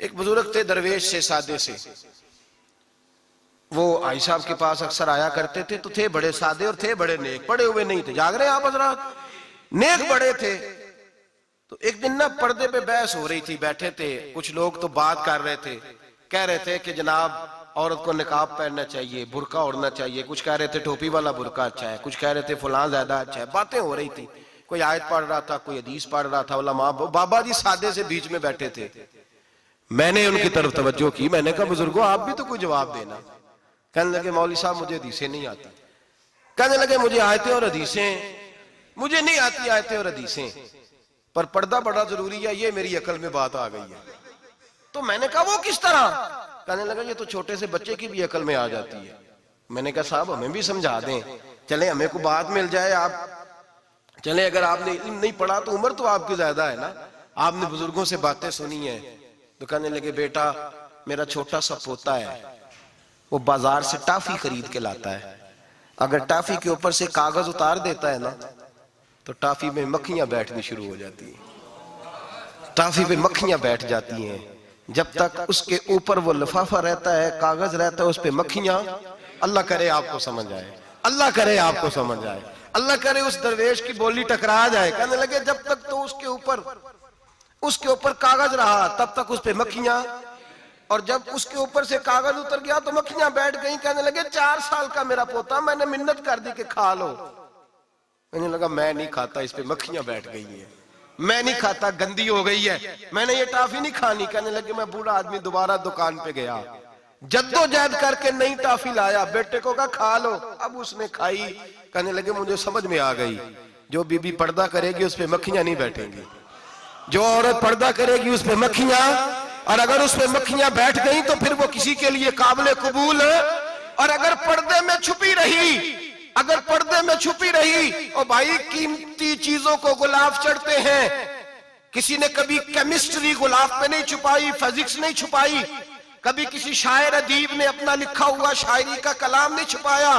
एक बुजुर्ग थे दरवेश से, सादे से, वो आई साहब के पास अक्सर आया करते थे। तो थे बड़े सादे और थे बड़े नेक, पढ़े हुए नहीं थे, जाग रहे हैं आप हजरात, नेक बड़े थे। तो एक दिन ना पर्दे पे बहस हो रही थी, बैठे थे कुछ लोग तो बात कर रहे थे, कह रहे थे कि जनाब औरत को निकाब पहनना चाहिए, बुर्का ओढ़ना चाहिए, कुछ कह रहे थे टोपी वाला बुर्का अच्छा है, कुछ कह रहे थे फलां ज्यादा अच्छा है। बातें हो रही थी, कोई आयत पढ़ रहा था, कोई हदीस पढ़ रहा था, उलमा बाबा जी सादे से बीच में बैठे थे। मैंने उनकी तरफ तवज्जो की, मैंने कहा बुजुर्गो आप भी तो कोई जवाब देना। कहने लगे मौलवी साहब मुझे हदीसें नहीं आती। कहने लगे मुझे आयतें और हदीसें मुझे नहीं आती, आयतें और हदीसें, पर पर्दा बड़ा जरूरी है, ये मेरी अकल में बात आ गई है। तो मैंने कहा वो किस तरह? कहने लगा ये तो छोटे से बच्चे की भी अकल में आ जाती है। मैंने कहा साहब हमें भी समझा दें, चले हमें को बात मिल जाए। आप चले, अगर आपने इल्म नहीं पढ़ा तो उम्र तो आपकी ज्यादा है ना, आपने बुजुर्गों से बातें सुनी है। तो कहने लगे बेटा मेरा छोटा सा पोता है, वो बाजार से टॉफी खरीद के लाता है, अगर टॉफी के ऊपर से कागज उतार देता है ना तो टॉफी में मक्खियां बैठनी शुरू हो जाती है, टॉफी पे मक्खियां बैठ जाती हैं। जब तक उसके ऊपर वो लिफाफा रहता है, कागज रहता है, उस पे मक्खियां, अल्लाह करे आपको समझ आए, अल्लाह करे आपको समझ आए, अल्लाह करे उस दरवेश की बोली टकरा जाए। कहने लगे जब तक तो उसके ऊपर कागज रहा तब तक उस पे मक्खियां, और जब उसके ऊपर से कागज उतर गया तो मक्खियां बैठ गई। कहने लगे 4 साल का मेरा पोता, मैंने मिन्नत कर दी कि खा लो। कहने लगा मैं नहीं खाता, इस पे मक्खियां बैठ गई है, मैं नहीं खाता, गंदी हो गई है, मैंने ये टॉफी नहीं खानी। कहने लगे मैं बूढ़ा आदमी दोबारा दुकान पे गया, जद्दोजहद करके नई टॉफी लाया, बेटे को कहा खा लो, अब उसने खाई। कहने लगे मुझे समझ में आ गई, जो बीबी पर्दा करेगी उस पे मक्खियां नहीं बैठेंगी, जो औरत पर्दा करेगी उस पे मक्खियां, और अगर उस पे मक्खियां बैठ गई तो फिर वो किसी के लिए काबिल कबूल है। और अगर पर्दे में छुपी रही, अगर पर्दे में छुपी रही, और भाई कीमती चीजों को गुलाब चढ़ते हैं, किसी ने कभी केमिस्ट्री गुलाब पे नहीं छुपाई, फिजिक्स नहीं छुपाई, कभी किसी शायर अदीब ने अपना लिखा हुआ शायरी का कलाम नहीं छुपाया।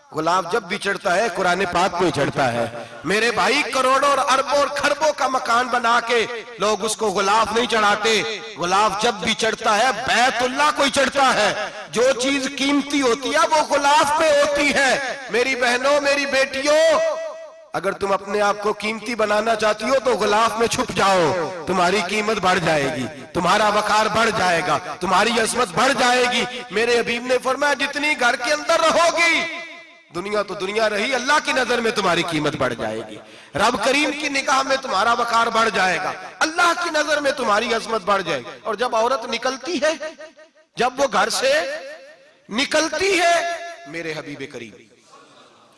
गुलाब जब भी चढ़ता है कुरान पाक पे चढ़ता है मेरे भाई। करोड़ों और अरबों और खरबों का मकान बना के लोग उसको गुलाब नहीं चढ़ाते, गुलाब जब भी चढ़ता है बैतुल्लाह को ही चढ़ता है। जो चीज कीमती होती है वो गुलाब पे होती है। मेरी बहनों मेरी बेटियों, अगर तुम अपने आप को कीमती बनाना चाहती हो तो गुलाब में छुप जाओ, तुम्हारी कीमत बढ़ जाएगी, तुम्हारा वकार बढ़ जाएगा, तुम्हारी अजमत बढ़ जाएगी। मेरे हबीब ने फरमाया जितनी घर के अंदर रहोगी, दुनिया तो दुनिया रही, अल्लाह की नजर में तुम्हारी कीमत बढ़ जाएगी, रब करीम की निगाह में तुम्हारा वकार बढ़ जाएगा, अल्लाह की नजर में तुम्हारी अजमत बढ़ जाएगी। और जब औरत निकलती है, जब वो घर से निकलती है, मेरे हबीब करीम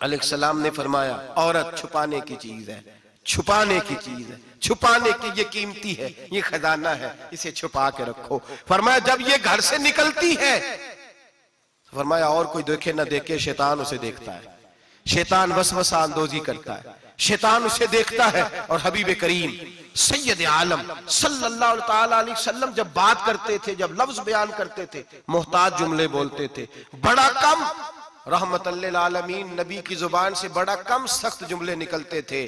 अलैहिस्सलाम ने फरमाया औरत छुपाने की चीज है, छुपाने की चीज है, छुपाने की, ये कीमती है, ये खजाना है, इसे छुपा के रखो। फरमाया जब ये घर से निकलती है, फरमाया और कोई देखे ना देखे, शैतान उसे देखता है, शैतान वसवसा अंदोजी करता है, शैतान उसे देखता है। और हबीब करीम सैयद आलम सल्लल्लाहु ताला अलैहि वसल्लम जब बात करते थे, जब लफ्ज बयान करते थे, मोहताज जुमले बोलते थे, बड़ा कम, रहमतल लिल आलमीन नबी की जुबान से बड़ा कम सख्त जुमले निकलते थे।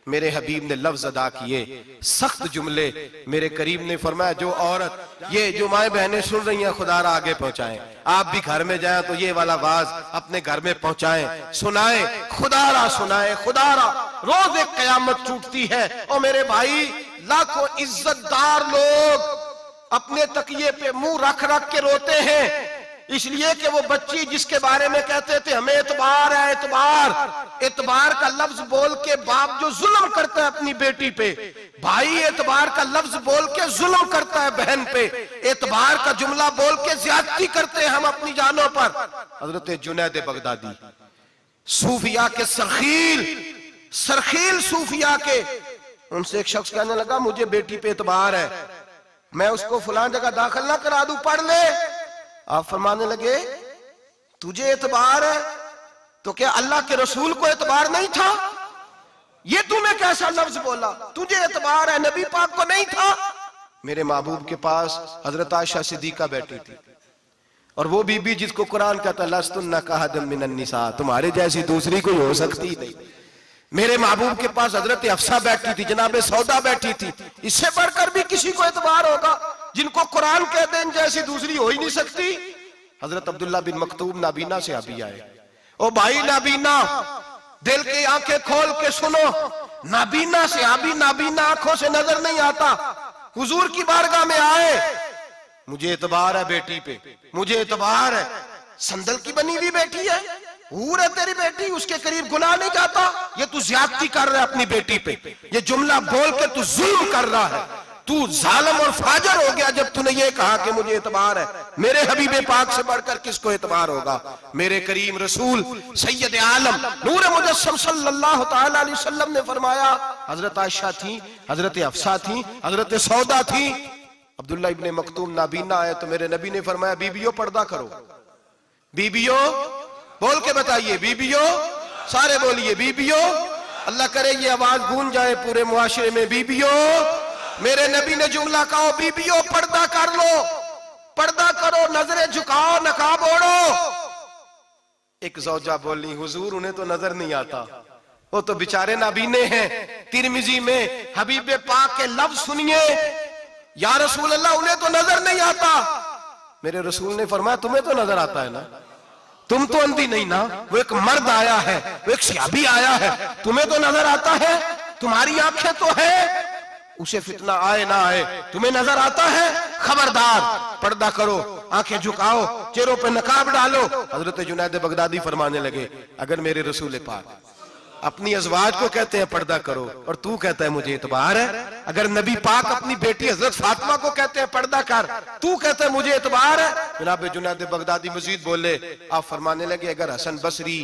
मेरे हबीब ने लफ्ज अदा किए, सख्त जुमले। मेरे करीम ने फरमाया जो औरत, ये जो माए बहनें सुन रही हैं, खुदारा आगे पहुंचाएं, आप भी घर में जाएं तो ये वाला आवाज अपने घर में पहुंचाएं, सुनाएं, खुदारा सुनाएं, खुदारा। रोज एक कयामत टूटती है और मेरे भाई लाखों इज्जतदार लोग अपने तकिए पे मुंह रख रख के रोते हैं, इसलिए कि वो बच्ची जिसके बारे में कहते थे हमें एतबार है, एतबार, एतबार का लफ्ज बोल के बाप जो जुल्म करता है अपनी बेटी पे, भाई एतबार का लफ्ज बोल के जुल्म करता है बहन पे, एतबार का जुमला बोल के ज्यादती करते हैं हम अपनी जानों पर। हजरत जुनैद बगदादी सूफिया के सरखील सूफिया के, उनसे एक शख्स कहने लगा मुझे बेटी पे एतबार है, मैं उसको फलां जगह दाखिल ना करा दूं, पढ़ ले। आप फरमाने लगे तुझे एतबार है तो क्या अल्लाह के रसूल को एतबार नहीं था? ये तूने कैसा लफ्ज बोला, तुझे एतबार है, नबी पाक को नहीं था? मेरे महबूब के पास हजरत आयशा सिद्दीका बैठी थी, और वो बीबी जिसको कुरान कहता लस्तुन्ना कहदम मिनन निसा, तुम्हारे जैसी दूसरी कोई हो सकती नहीं। मेरे महबूब के पास हजरत हफ्सा बैठी थी, जनाबे सौदा बैठी थी, इससे बढ़कर भी किसी को एतबार होगा? जिनको कुरान कह दें जैसी दूसरी हो ही नहीं सकती। हजरत अब्दुल्ला बिन मकतूम नाबीना से अभी आए। ओ भाई नाबीना, दिल की आंखें खोल के सुनो, नाबीना से अभी नाबीना आंखों से नजर नहीं आता। हुजूर की बारगाह में आए, मुझे एतबार है बेटी पे, मुझे एतबार है, संदल की बनी हुई बेटी है, हूर है तेरी बेटी, उसके करीब गुनाह नहीं जाता, ये तू ज्यादती कर रहा है अपनी बेटी पे, ये जुमला बोल के तू जुल्म कर रहा है, तू जालिम और फाजर हो गया जब तूने ये कहा कि मुझे एतबार है। मेरे हबीबे पाक से बढ़कर किसको एतबार होगा? मेरे करीम रसूल सैयद आलम नूर मुजस्सम सल्लल्लाहु तआला अलैहि वसल्लम ने फरमाया, हजरत आयशा थी, हजरत अफसा थी, हजरत सौदा थी, अब्दुल्ला इब्ने मकतूम नाबीना आए तो मेरे नबी ने फरमाया, बीबियों पर्दा करो। बीबियों बोल के बताइए, बीबियों, सारे बोलिए बीबियों। अल्लाह करे ये आवाज गूंज जाए पूरे मुआशरे में, बीबियों। मेरे नबी ने जुमला कहा, बीबियों पर्दा कर लो, पर्दा करो, नजरें झुकाओ, नकाब ओढ़ो। एक ज़ौजा बोली, हुजूर उन्हें तो नजर नहीं आता, वो तो बेचारे नाबीने हैं। तिरमिजी में हबीबे पाक के लफ्ज सुनिए, या रसूल अल्लाह उन्हें तो नजर नहीं आता। मेरे रसूल ने फरमाया, तुम्हें तो नजर आता है ना, तुम तो अंधी नहीं ना, वो एक मर्द आया है, वो एक सहाबी आया है, तुम्हें तो नजर आता है, तुम्हारी आंखें तो है, उसे फितना आए ना आए तुम्हें नजर आता है। खबरदार, पर्दा करो, आंखें झुकाओ, चेहरों पे नकाब डालो। हजरत जुनैद बगदादी फरमाने लगे, अगर मेरे रसूल पाक अपनी अज़वाज को कहते हैं पर्दा करो और तू कहता है मुझे एतबार है, अगर नबी पाक अपनी बेटी हजरत फातिमा को कहते हैं पर्दा कर, तू कहता है मुझे एतबार है। जनाब जुनैद बगदादी मजीद बोले, आप फरमाने लगे, अगर हसन बसरी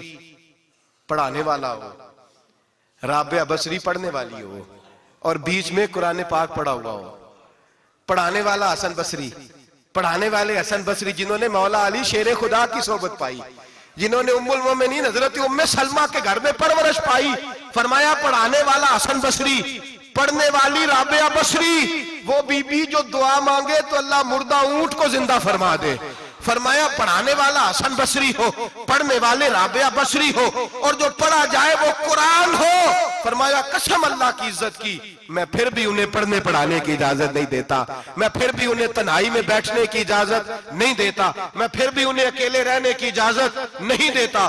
पढ़ाने वाला हो, राबिया बसरी पढ़ने वाली हो और बीच में कुरान पाक पढ़ा हुआ हो, पढ़ाने वाला हसन बसरी, पढ़ाने वाले हसन बसरी जिन्होंने मौला अली शेर खुदा की सोबत पाई, जिन्होंने उम्मुल मोमिनीन हजरत उम्मे सलमा के घर में परवरिश पाई, फरमाया पढ़ाने वाला हसन बसरी, पढ़ने वाली राबिया बसरी, वो बीबी जो दुआ मांगे तो अल्लाह मुर्दा ऊंट को जिंदा फरमा दे। फरमाया पढ़ाने वाला हसन बसरी हो, पढ़ने वाले राबिया बसरी हो, और जो पढ़ा जाए वो कुरान हो। फरमाया कसम अल्लाह की इज्जत की, मैं फिर भी उन्हें पढ़ने पढ़ाने की इजाजत नहीं देता, मैं फिर भी उन्हें तन्हाई में बैठने की इजाजत नहीं देता, मैं फिर भी उन्हें अकेले रहने की इजाजत नहीं देता।